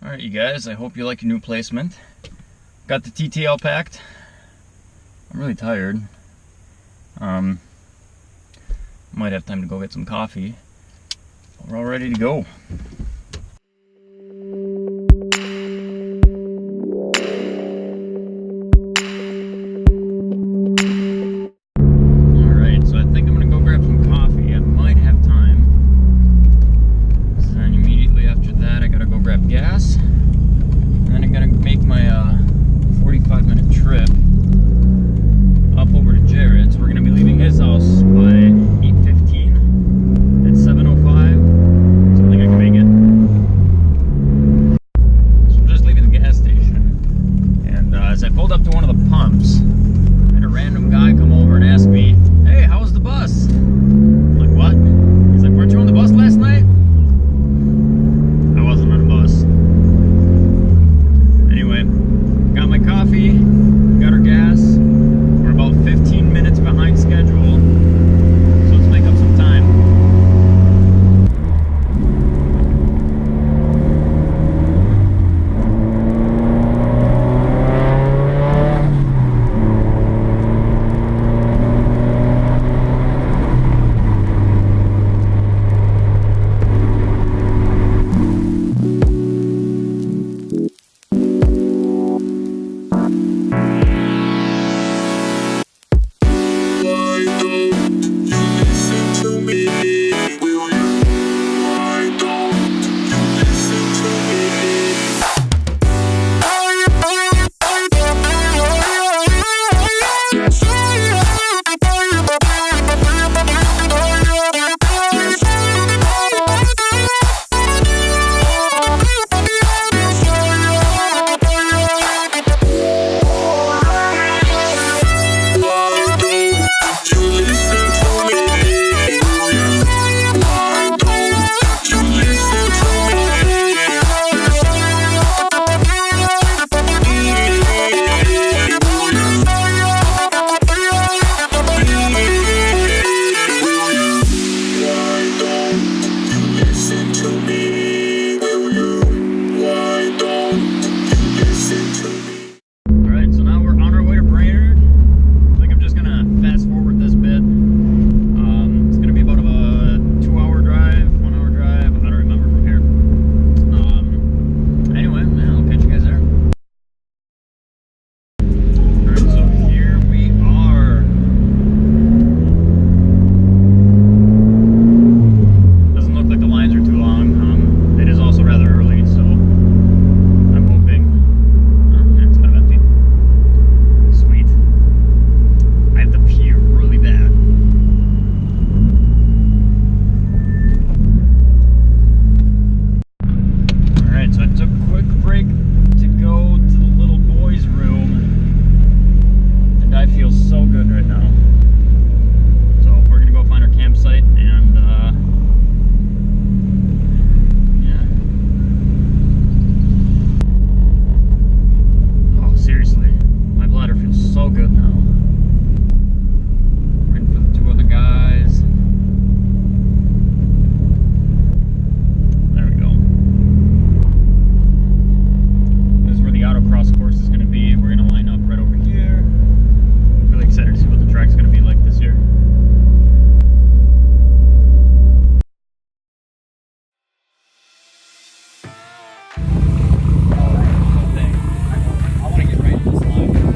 Alright, you guys, I hope you like your new placement. Got the TTL packed. I'm really tired. Might have time to go get some coffee. We're all ready to go. Alright, so I think I'm gonna go grab some coffee. I might have time. So then immediately after that, I gotta go grab gas. And then I'm gonna make my 45-minute trip up over to Jared's. We're gonna be leaving his house by 8:15. It's 7:05. So I think I can make it. So I'm just leaving the gas station. And as I pulled up to one of the pumps, I had a random guy come over and ask me, "Hey, how was the bus?" I'm like, "What?" He's like, "Weren't you on the bus last night?" I wasn't on a bus. Anyway, got my coffee, got our gas. We're about 15 minutes behind schedule, so let's make up some time.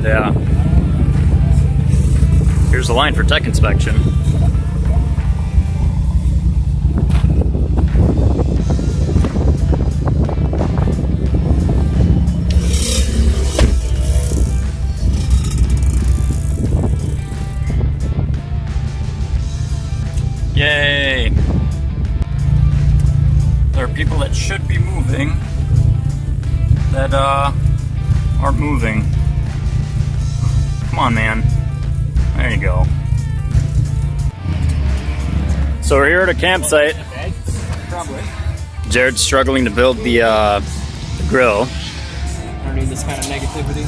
Yeah. Here's the line for tech inspection. Yay! There are people that should be moving that aren't moving. Come on, man. There you go. So we're here at a campsite. Probably. Jared's struggling to build the grill. I don't need this kind of negativity.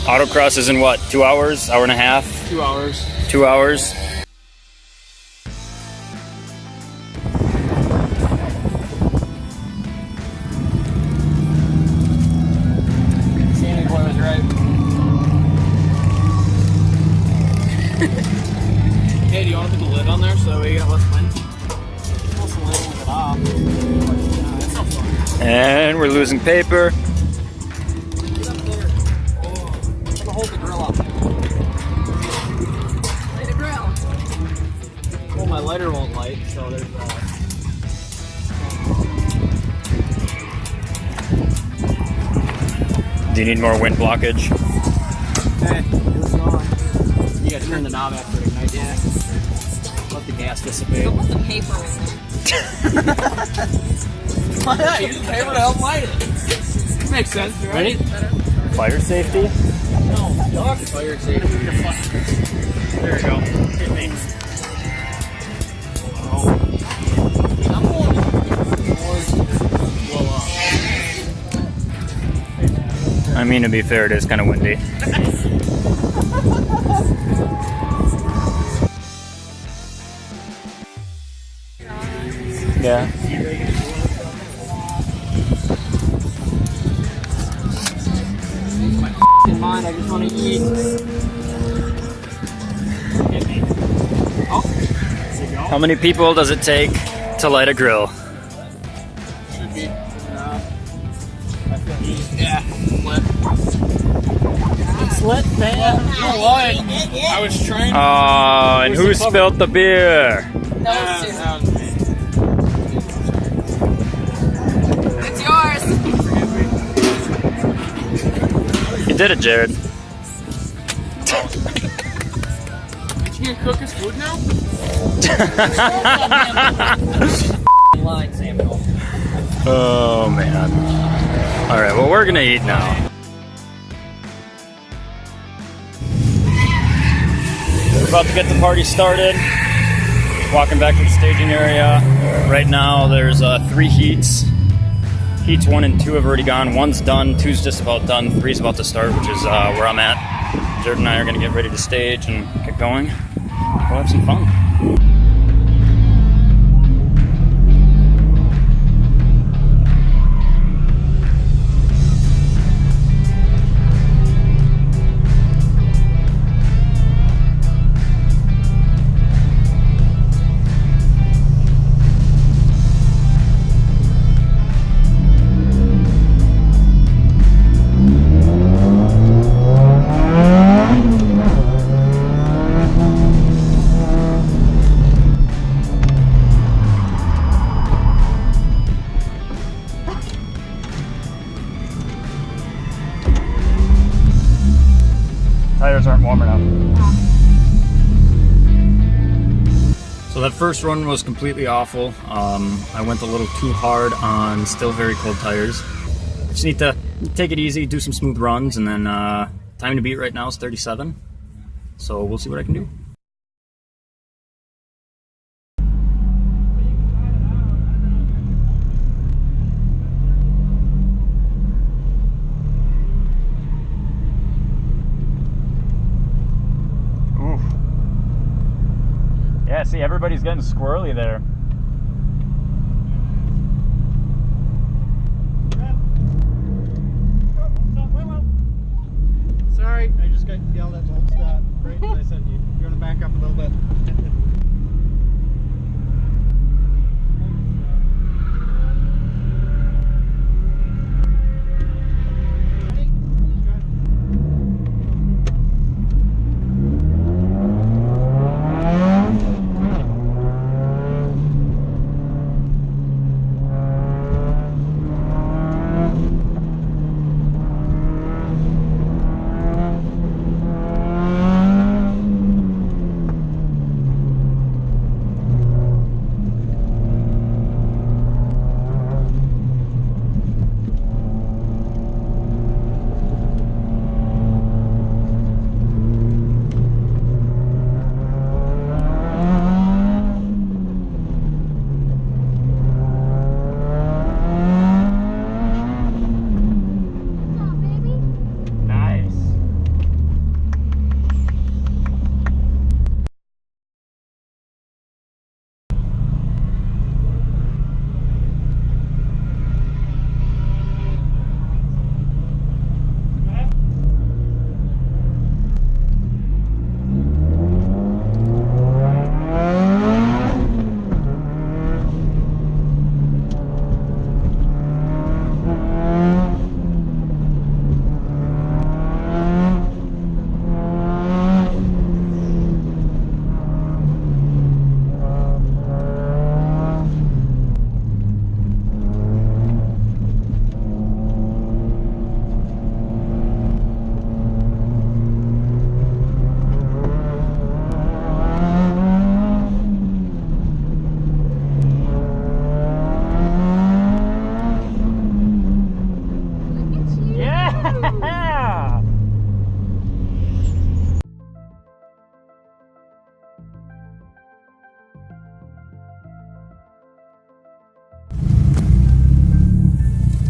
Autocross is in what, 2 hours? Hour and a half? 2 hours. 2 hours. what's wind? Supposed to wind it off. It's no fun. And we're losing paper. Get up there. Oh, I'm gonna hold the grill up. Light the grill. Well, my lighter won't light, so there's Do you need more wind blockage? Hey, it was on. You gotta turn the knob after it ignites. Yeah. Let the gas dissipate. Don't put the paper in there. Why not? Use the paper to help light it. Makes sense, right? Ready? Fire safety? No, dog fire safety. There you go. Hit me. Oh. I'm going to blow up. I mean, to be fair, it is kind of windy. Yeah. In mind, I just want to eat. Hit me. Oh, there you go. How many people does it take to light a grill? Should be. I feel easy. Yeah, lit. It's lit, man. You know what? I was trying to. Oh, and who spilled the beer? No, Susan. That was me. It's yours. You did it, Jared. Did you gonna cook his food now? Line, Samuel. Oh, man. All right, well, we're going to eat now. We're about to get the party started. Walking back to the staging area. Right now, there's 3 heats. Heats 1 and 2 have already gone. 1's done, 2's just about done, 3's about to start, which is where I'm at. Jared and I are going to get ready to stage and get going. We'll have some fun. Tires aren't warm enough. So that first run was completely awful. I went a little too hard on still very cold tires. Just need to take it easy, do some smooth runs, and then time to beat right now is 37. So we'll see what I can do. Yeah, see, everybody's getting squirrely there. Sorry, I just got yelled at to hold stop. Right as I said, you're going to back up a little bit.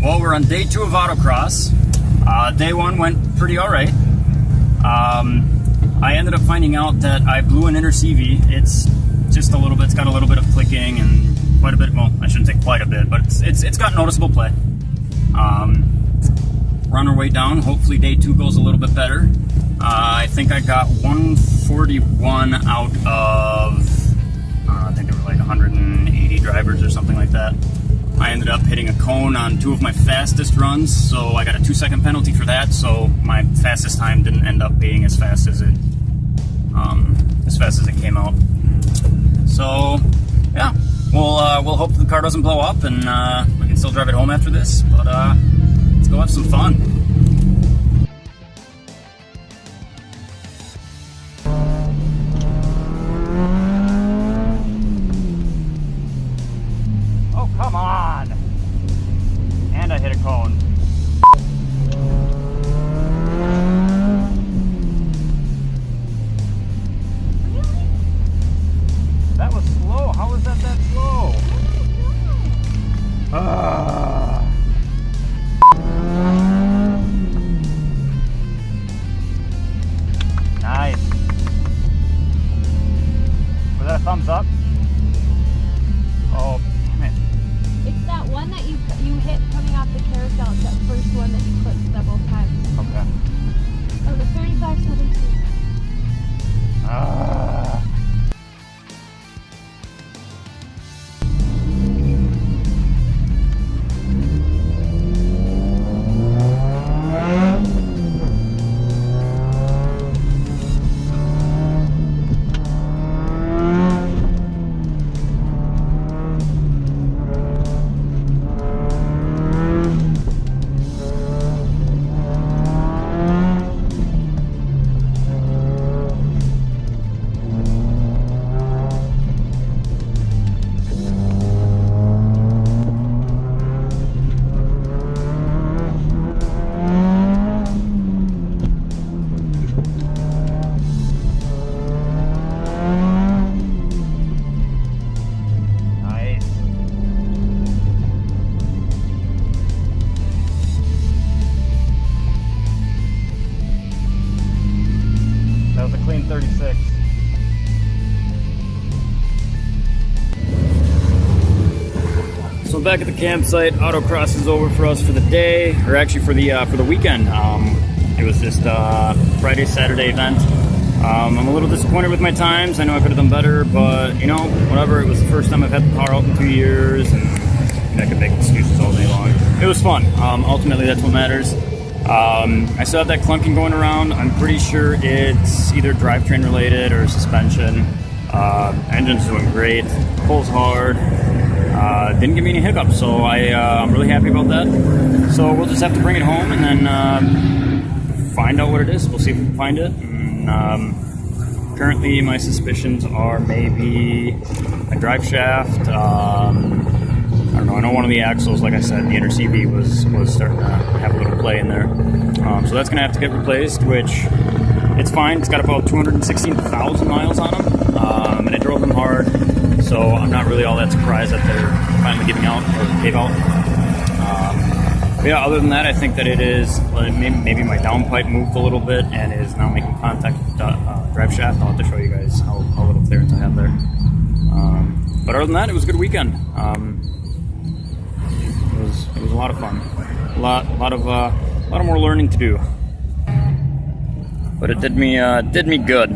Well, we're on day 2 of autocross. Day 1 went pretty alright. I ended up finding out that I blew an inner CV. It's just a little bit, it's got a little bit of clicking and quite a bit, well, I shouldn't say quite a bit, but it's got noticeable play. We're on our way down. Hopefully day 2 goes a little bit better. I think I got 141 out of, I think there were like 180 drivers or something like that. I ended up hitting a cone on 2 of my fastest runs, so I got a 2-second penalty for that, so my fastest time didn't end up being as fast as it came out. So, yeah, we'll hope the car doesn't blow up and we can still drive it home after this, but let's go have some fun. Oh, come on! And I hit a cone. That was slow. How was that slow? Nice. Was that a thumbs up? Oh, damn it. It's that one that you hit coming off the carousel. It's that first one that you clicked several times. Okay. Oh, the 3572. That was a clean 36. So back at the campsite, autocross is over for us for the day, or actually for the weekend. It was just a Friday, Saturday event. I'm a little disappointed with my times. I know I could have done better, but you know, whatever. It was the first time I've had the car out in 2 years, and I could make excuses all day long. It was fun. Ultimately, that's what matters. I still have that clunking going around. I'm pretty sure it's either drivetrain related or suspension. Engine's doing great. Pulls hard. Didn't give me any hiccups, so I'm really happy about that. So we'll just have to bring it home and then find out what it is. We'll see if we can find it. And, currently, my suspicions are maybe a drive shaft. I don't know. I know one of the axles, like I said, the inner CV was starting to have a little play in there. So that's going to have to get replaced, which it's fine. It's got about 216,000 miles on them, and I drove them hard. So I'm not really all that surprised that they're finally giving out or gave out. But yeah, other than that, I think that it is maybe my downpipe moved a little bit and is now making contact with the drive shaft. I'll have to show you guys how little clearance I have there. But other than that, it was a good weekend. It was a lot of fun. A lot more learning to do. But it did me good.